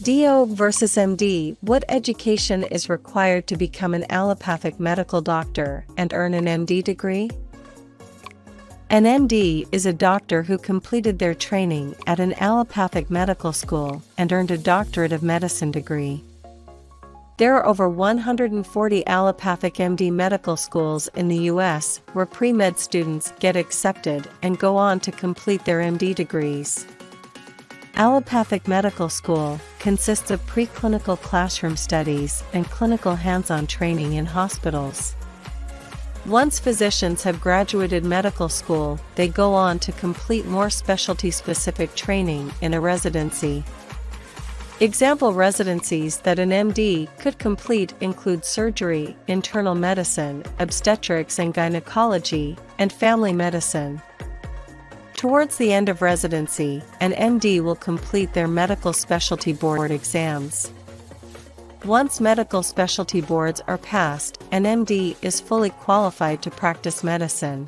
DO versus MD. What education is required to become an allopathic medical doctor and earn an MD degree? An MD is a doctor who completed their training at an allopathic medical school and earned a Doctorate of Medicine degree. There are over 140 allopathic MD medical schools in the U.S. where pre-med students get accepted and go on to complete their MD degrees. Allopathic medical school consists of preclinical classroom studies and clinical hands-on training in hospitals. Once physicians have graduated medical school, they go on to complete more specialty-specific training in a residency. Example residencies that an MD could complete include surgery, internal medicine, obstetrics and gynecology, and family medicine. Towards the end of residency, an MD will complete their medical specialty board exams. Once medical specialty boards are passed, an MD is fully qualified to practice medicine.